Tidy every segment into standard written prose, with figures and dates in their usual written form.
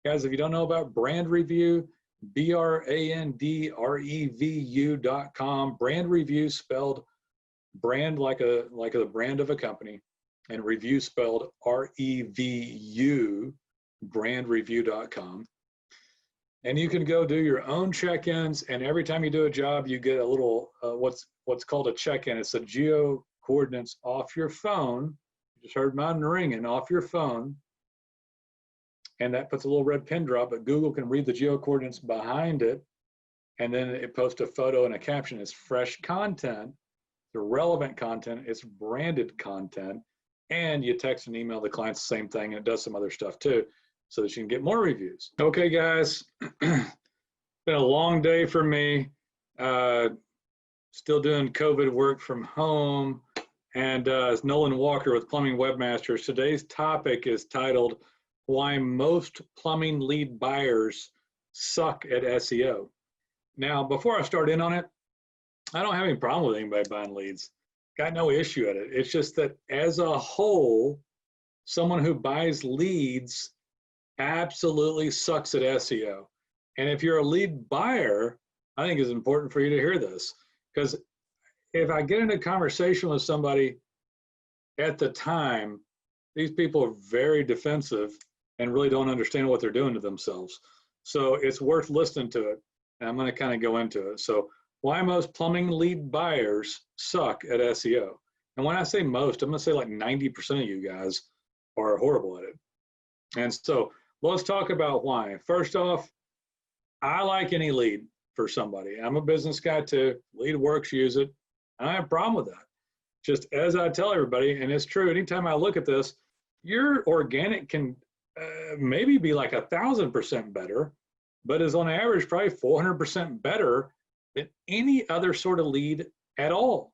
Guys, if you don't know about brand review, BRANDREVU.com. Brand review spelled brand like the brand of a company, and review spelled REVU, brandreview.com. And you can go do your own check-ins, and every time you do a job, you get a little what's called a check-in. It's the geo coordinates off your phone. You just heard mine ringing off your phone, and that puts a little red pin drop, but Google can read the geo coordinates behind it, and then it posts a photo and a caption. It's fresh content, it's relevant content, it's branded content, and you text and email the clients the same thing, and it does some other stuff too, so that you can get more reviews. Okay, guys, been a long day for me. Still doing COVID work from home, and it's Nolan Walker with Plumbing Webmasters. Today's topic is titled, Why Most Plumbing Lead Buyers Suck at SEO. Now, before I start in on it, I don't have any problem with anybody buying leads. Got no issue at it. It's just that as a whole, someone who buys leads absolutely sucks at SEO. And if you're a lead buyer, I think it's important for you to hear this, because if I get into a conversation with somebody at the time, these people are very defensive and really don't understand what they're doing to themselves. So it's worth listening to it. And I'm going to kind of go into it. So why most plumbing lead buyers suck at SEO. And when I say most, I'm going to say like 90% of you guys are horrible at it. And so let's talk about why. First off, I like any lead for somebody. I'm a business guy too. Lead works, use it. I don't have a problem with that. Just as I tell everybody, and it's true, anytime I look at this, your organic can maybe be like 1,000% better, but is on average probably 400% better than any other sort of lead at all,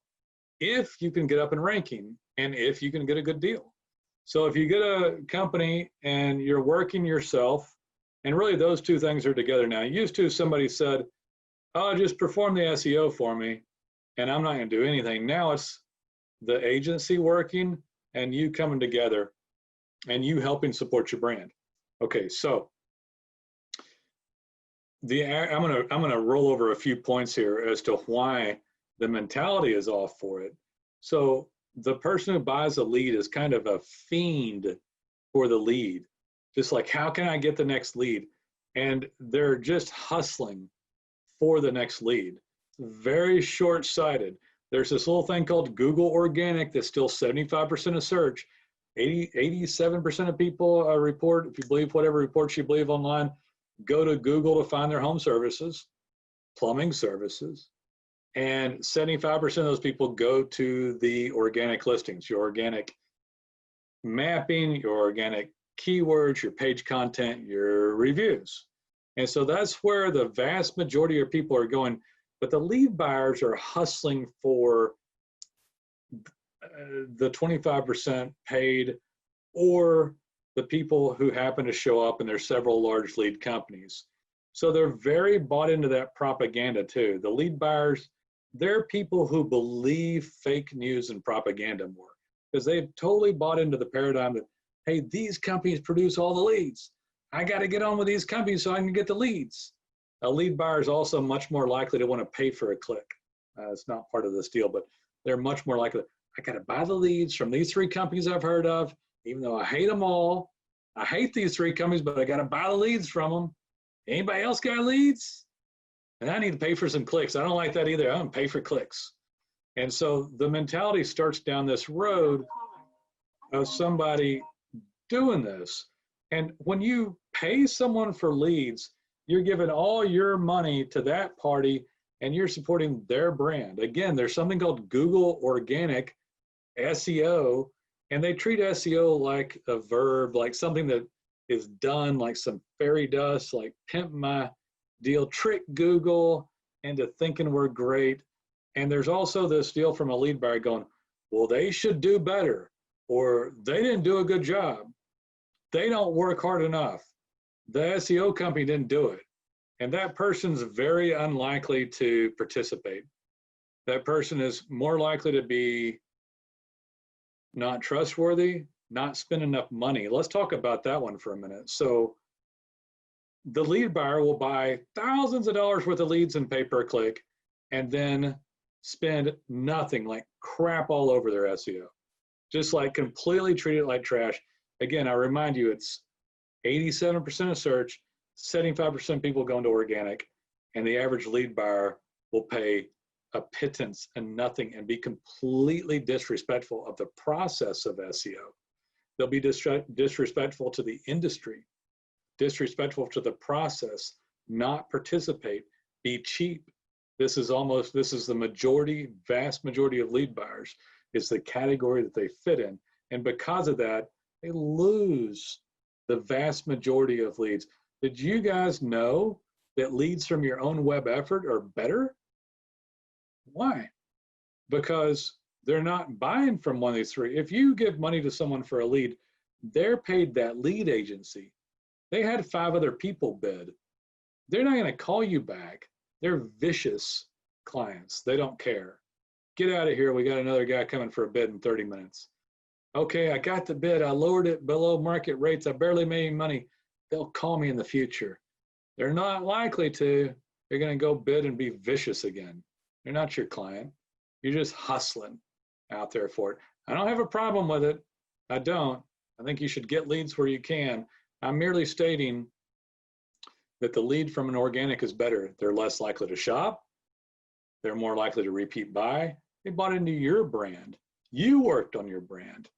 if you can get up in ranking and if you can get a good deal. So if you get a company and you're working yourself, and really those two things are together now. Used to, somebody said, oh, just perform the SEO for me and I'm not going to do anything. Now it's the agency working and you coming together and you helping support your brand. Okay, so I'm gonna roll over a few points here as to why the mentality is off for it. So the person who buys a lead is kind of a fiend for the lead. Just like, how can I get the next lead? And they're just hustling for the next lead. Very short-sighted. There's this little thing called Google Organic that's still 75% of search. 87% of people report, if you believe whatever reports you believe online, go to Google to find their home services, plumbing services, and 75% of those people go to the organic listings, your organic mapping, your organic keywords, your page content, your reviews. And so that's where the vast majority of people are going, but the lead buyers are hustling for the 25% paid, or the people who happen to show up, and there's several large lead companies. So they're very bought into that propaganda too. The lead buyers, they're people who believe fake news and propaganda more, because they've totally bought into the paradigm that, hey, these companies produce all the leads. I got to get on with these companies so I can get the leads. A lead buyer is also much more likely to want to pay for a click. It's not part of this deal, but they're much more likely, I got to buy the leads from these 3 companies I've heard of, even though I hate them all. I hate these 3 companies, but I got to buy the leads from them. Anybody else got leads? And I need to pay for some clicks. I don't like that either. I don't pay for clicks. And so the mentality starts down this road of somebody doing this. And when you pay someone for leads, you're giving all your money to that party and you're supporting their brand. Again, there's something called Google Organic SEO, and they treat SEO like a verb, like something that is done, like some fairy dust, like pimp my deal, trick Google into thinking we're great. And there's also this deal from a lead buyer going, well, they should do better, or they didn't do a good job. They don't work hard enough. The SEO company didn't do it. And that person's very unlikely to participate. That person is more likely to be not trustworthy, not spend enough money. Let's talk about that one for a minute. So the lead buyer will buy thousands of dollars worth of leads in pay-per-click and then spend nothing, like crap all over their SEO. Just like completely treat it like trash. Again, I remind you, it's 87% of search, 75% of people going to organic, and the average lead buyer will pay a pittance and nothing and be completely disrespectful of the process of SEO. They'll be disrespectful to the industry, disrespectful to the process, not participate, be cheap. This is the majority, vast majority of lead buyers is the category that they fit in. And because of that, they lose the vast majority of leads. Did you guys know that leads from your own web effort are better? Why? Because they're not buying from one of these three. If you give money to someone for a lead, they're paid that lead agency. They had 5 other people bid. They're not going to call you back. They're vicious clients. They don't care. Get out of here. We got another guy coming for a bid in 30 minutes. Okay, I got the bid. I lowered it below market rates. I barely made any money. They'll call me in the future. They're not likely to. They're going to go bid and be vicious again. They're not your client. You're just hustling out there for it. I don't have a problem with it. I don't. I think you should get leads where you can. I'm merely stating that the lead from an organic is better. They're less likely to shop. They're more likely to repeat buy. They bought into your brand. You worked on your brand.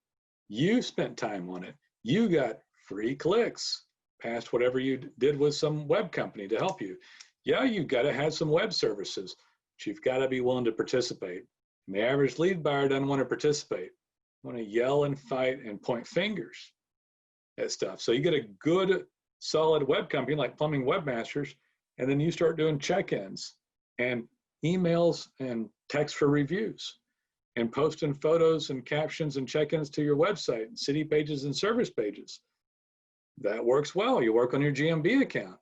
You spent time on it. You got free clicks past whatever you did with some web company to help you. Yeah, you've got to have some web services, but you've got to be willing to participate. And the average lead buyer doesn't want to participate. They want to yell and fight and point fingers at stuff. So you get a good, solid web company like Plumbing Webmasters, and then you start doing check-ins and emails and text for reviews and posting photos and captions and check-ins to your website and city pages and service pages. That works well. You work on your GMB account.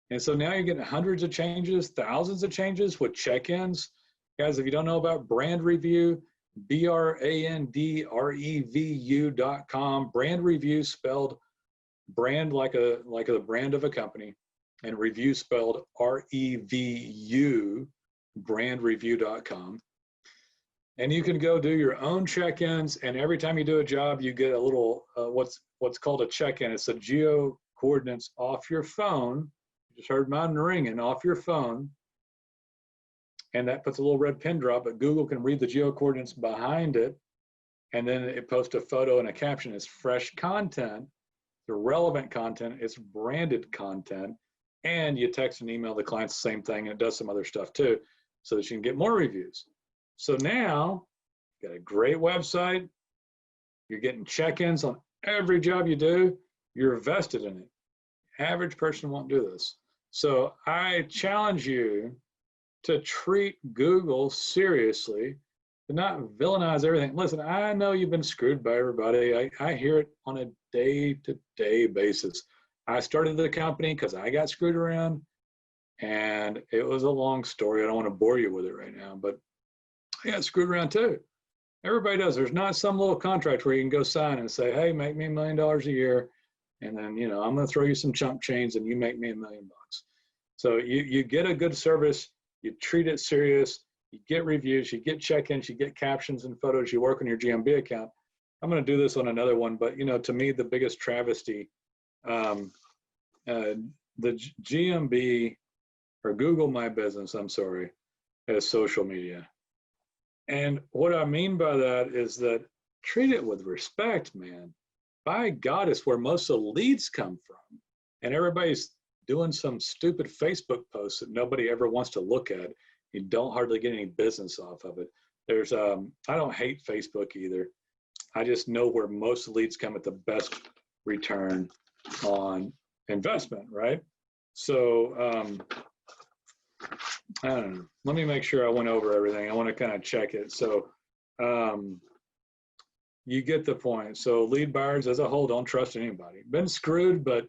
And so now you're getting hundreds of changes, thousands of changes with check-ins. Guys, if you don't know about Brand Review, BRANDREVU.com, Brand Review spelled brand like the brand of a company, and review spelled REVU, brandreview.com. And you can go do your own check-ins, and every time you do a job, you get a little, what's called a check-in. It's the geo coordinates off your phone. You just heard mine ringing off your phone. And that puts a little red pin drop, but Google can read the geo coordinates behind it. And then it posts a photo and a caption. It's fresh content, it's relevant content, it's branded content. And you text and email the clients the same thing, and it does some other stuff too, so that you can get more reviews. So now, you got a great website, you're getting check-ins on every job you do, you're vested in it. Average person won't do this. So I challenge you to treat Google seriously, to not villainize everything. Listen, I know you've been screwed by everybody. I hear it on a day-to-day basis. I started the company because I got screwed around, and it was a long story. I don't want to bore you with it right now, but I got screwed around too. Everybody does. There's not some little contract where you can go sign and say, hey, make me $1 million a year, and then, you know, I'm going to throw you some chump change and you make me $1 million. So you get a good service, you treat it serious, you get reviews, you get check-ins, you get captions and photos, you work on your GMB account. I'm going to do this on another one, but, you know, to me, the biggest travesty, the GMB, or Google My Business, I'm sorry, as social media. And what I mean by that is that treat it with respect, man. By God, it's where most of the leads come from. And everybody's doing some stupid Facebook posts that nobody ever wants to look at. You don't hardly get any business off of it. There's, I don't hate Facebook either. I just know where most leads come at the best return on investment, right? So, I don't know. Let me make sure I went over everything. I want to kind of check it. So you get the point. So lead buyers as a whole, don't trust anybody. Been screwed, but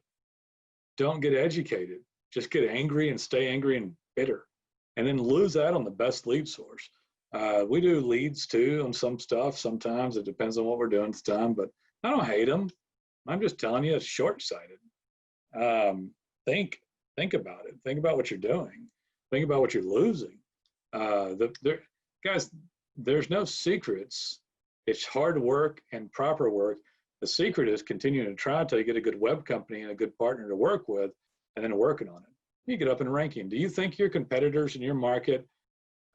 don't get educated. Just get angry and stay angry and bitter. And then lose out on the best lead source. We do leads too on some stuff. Sometimes it depends on what we're doing at the time, but I don't hate them. I'm just telling you it's short-sighted. Think Think about it. Think about what you're doing. Think about what you're losing. Guys, there's no secrets. It's hard work and proper work. The secret is continuing to try until you get a good web company and a good partner to work with, and then working on it. You get up in ranking. Do you think your competitors in your market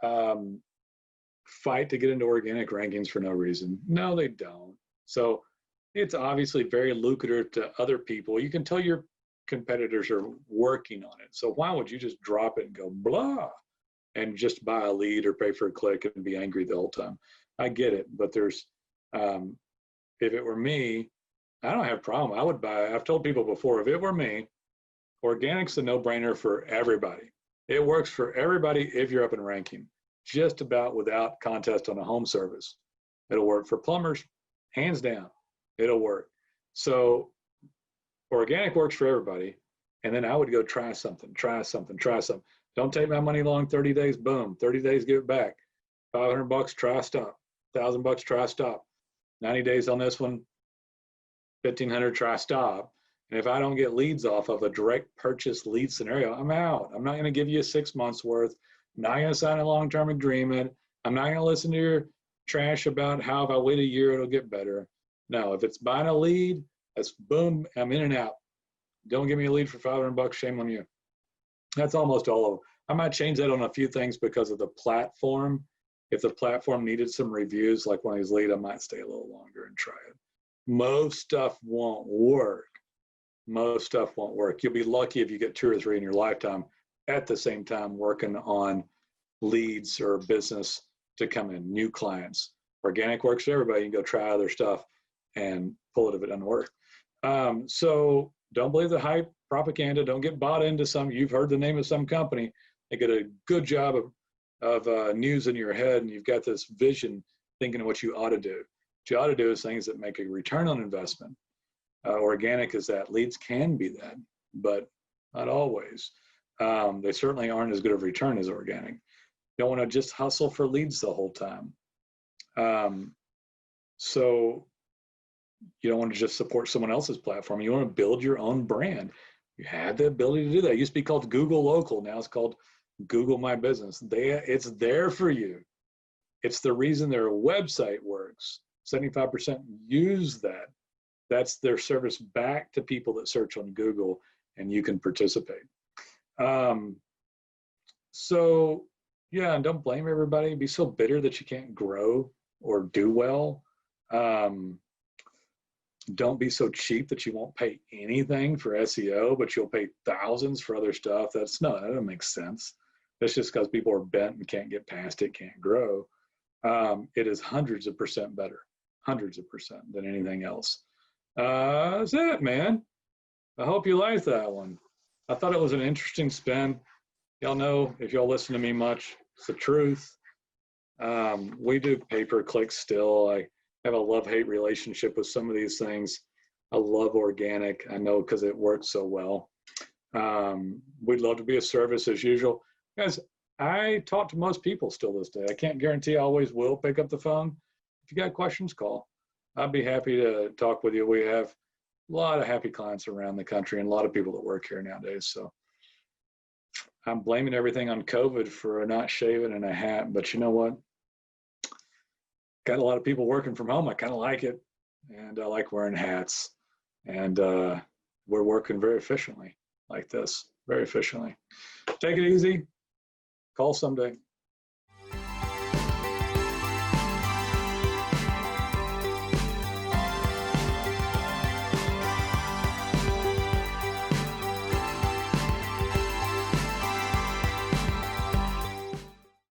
fight to get into organic rankings for no reason? No, they don't. So it's obviously very lucrative to other people. You can tell your competitors are working on it. So why would you just drop it and go blah and just buy a lead or pay for a click and be angry the whole time? I get it, but there's if it were me, I don't have a problem. I would buy. I've told people before, if it were me, organic's a no-brainer for everybody. It works for everybody if you're up in ranking, just about without contest on a home service. It'll work for plumbers, hands down. It'll work. So organic works for everybody. And then I would go try something. Don't take my money long, 30 days, boom. 30 days, give it back. $500, try stop. $1,000, try stop. 90 days on this one, 1,500, try stop. And if I don't get leads off of a direct purchase lead scenario, I'm out. I'm not going to give you 6 months worth. I'm not going to sign a long-term agreement. I'm not going to listen to your trash about how if I wait a year, it'll get better. No, if it's buying a lead, that's boom, I'm in and out. Don't give me a lead for $500, shame on you. That's almost all of them. I might change that on a few things because of the platform. If the platform needed some reviews, like one of these leads, I might stay a little longer and try it. Most stuff won't work. Most stuff won't work. You'll be lucky if you get 2 or 3 in your lifetime at the same time working on leads or business to come in, new clients. Organic works for everybody. You can go try other stuff and pull it if it doesn't work. So don't believe the hype, propaganda. Don't get bought into some. You've heard the name of some company. They get a good job of news in your head, and you've got this vision thinking of what you ought to do. What you ought to do is things that make a return on investment. Organic is that. Leads can be that, but not always. They certainly aren't as good of a return as organic. You don't want to just hustle for leads the whole time. So you don't want to just support someone else's platform. You want to build your own brand. You have the ability to do that. It used to be called Google Local. Now it's called Google My Business. It's there for you. It's the reason their website works. 75% use that. That's their service back to people that search on Google, and you can participate. So yeah, and don't blame everybody. Be so bitter that you can't grow or do well. Don't be so cheap that you won't pay anything for SEO, but you'll pay thousands for other stuff. That doesn't make sense. That's just because people are bent and can't get past it, can't grow. It is hundreds of percent better, hundreds of percent than anything else. That's it, man. I hope you liked that one. I thought it was an interesting spin. Y'all know, if y'all listen to me much, it's the truth. We do pay-per-click still. I have a love-hate relationship with some of these things. I love organic. I know because it works so well. We'd love to be a service as usual. Guys, I talk to most people still this day. I can't guarantee I always will pick up the phone. If you got questions, call. I'd be happy to talk with you. We have a lot of happy clients around the country and a lot of people that work here nowadays. So I'm blaming everything on COVID for not shaving and a hat, but you know what? Got a lot of people working from home. I kind of like it, and I like wearing hats, and we're working very efficiently like this, very efficiently. Take it easy. Call someday.